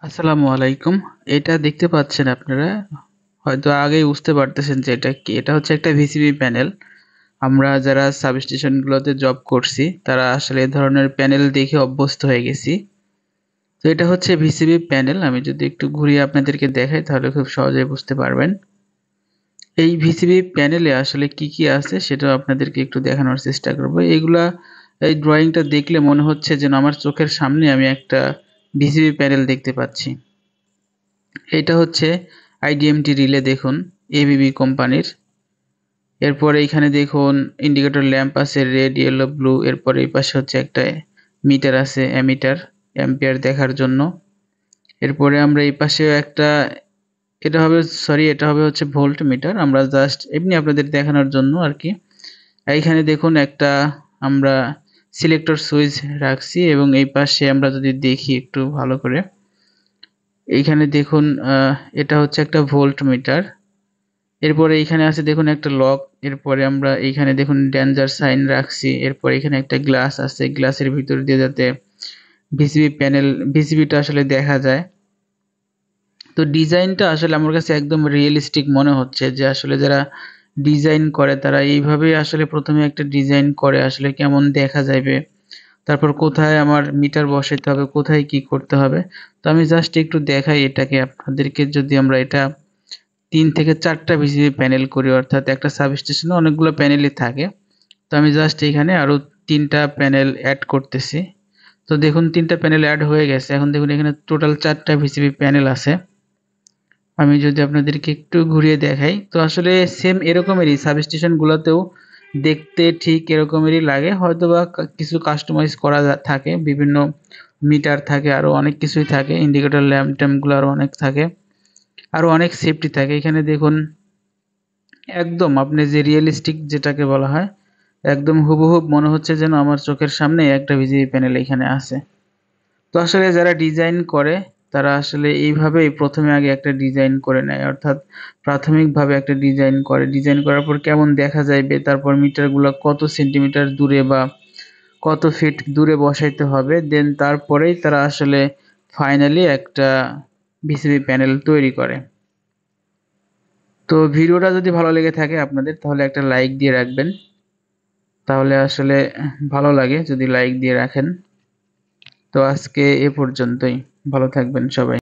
আসসালামু আলাইকুম। এটা দেখতে পাচ্ছেন আপনারা হয়তো আগেই বুঝতে পারতেছেন যে এটা কি। এটা হচ্ছে একটা ভিসিবি প্যানেল। আমরা যারা সাবস্টেশন গুলোতে জব করছি তারা আসলে এ ধরনের প্যানেল দেখে অভ্যস্ত হয়ে গেছি। তো এটা হচ্ছে ভিসিবি প্যানেল। আমি যদি একটু ঘুরিয়ে আপনাদেরকে দেখাই তাহলে খুব সহজেই বুঝতে পারবেন। এই ভিসিবি প্যানেলে আসলে কি কি আছে সেটাও আপনাদেরকে একটু দেখানোর চেষ্টা করব। এই ড্রয়িংটা দেখলে মনে হচ্ছে যেন আমার চোখের সামনে আমি একটা ভিসিবি প্যানেল দেখতে পাচ্ছি। এটা হচ্ছে আইডিএমটি রিলে দেখুন, এবিবি কোম্পানির। এরপরে এইখানে দেখুন ইন্ডিকেটর ল্যাম্প আছে রেড, ইয়েলো, ব্লু। এরপরে এই পাশে হচ্ছে একটা মিটার আছে, অ্যামিটার, অ্যাম্পিয়ার দেখার জন্য। এরপরে আমরা এই পাশেও একটা, এটা হবে হচ্ছে ভোল্ট মিটার। আমরা জাস্ট এমনি আপনাদের দেখানোর জন্য আর কি। এইখানে দেখুন একটা আমরা সিলেক্টর সুইচ রাখছি এবং এই পাশে আমরা যদি দেখি একটু ভালো করে, এইখানে দেখুন এটা হচ্ছে একটা ভোল্ট মিটার। এরপরে এইখানে আছে দেখুন একটা লক। এরপরে আমরা এইখানে দেখুন ডেঞ্জার সাইন রাখছি। এরপর এখানে একটা গ্লাস আছে, গ্লাসের ভিতর দিয়ে যাতে ভিসিবিটা আসলে দেখা যায়। তো ডিজাইনটা আসলে আমার কাছে একদম রিয়েলিস্টিক মনে হচ্ছে যে আসলে যারা ডিজাইন করে তারা এইভাবেই আসলে প্রথমে একটা ডিজাইন করে আসলে কেমন দেখা যাবে, তারপর কোথায় আমার মিটার বসাইতে হবে, কোথায় কি করতে হবে। তো আমি জাস্ট একটু দেখাই এটাকে আপনাদেরকে। যদি আমরা এটা ৩ থেকে ৪ টা ভিসিবি প্যানেল করি, অর্থাৎ একটা সাবস্টেশনে অনেকগুলো প্যানেলই থাকে। তো আমি জাস্ট এখানে আরো ৩ টা প্যানেল এড করতেছি। তো দেখুন ৩ টা প্যানেল এড হয়ে গেছে। এখন দেখুন এখানে টোটাল ৪ টা ভিসিবি প্যানেল আছে। আমি যদি আপনাদেরকে একটু ঘুরিয়ে দেখাই, তো আসলে সেম এরকমেরই সাবস্টেশন গুলোতেও দেখতে ঠিক এরকমেরই লাগে। হয়তোবা কিছু কাস্টমাইজ করা থাকে, বিভিন্ন মিটার থাকে, আরো অনেক কিছুই থাকে, ইন্ডিকেটর ল্যাম্প ট্যাম্প গুলো আরো অনেক থাকে, আরো অনেক সেফটি থাকে। এখানে দেখুন একদম আপনি যে রিয়েলিস্টিক যেটাকে বলা হয়, একদম হুবহুব মনে হচ্ছে যেন আমার চোখের সামনে একটা ভিজিবি প্যানেল এখানে আছে। তো আসলে যারা ডিজাইন করে তারা আসলে এইভাবেই প্রথমে আগে একটা ডিজাইন করে নেয়, অর্থাৎ প্রাথমিকভাবে একটা ডিজাইন করে। ডিজাইন করার পর কেমন দেখা যাইবে, তারপর মিটারগুলো কত সেন্টিমিটার দূরে বা কত ফিট দূরে বসাইতে হবে, দেন তারপরেই তারা আসলে ফাইনালি একটা ভিসিবি প্যানেল তৈরি করে। তো ভিডিওটা যদি ভালো লেগে থাকে আপনাদের তাহলে একটা লাইক দিয়ে রাখবেন। তাহলে আসলে ভালো লাগে যদি লাইক দিয়ে রাখেন। তো আজকে এ পর্যন্তই। ভালো থাকবেন সবাই।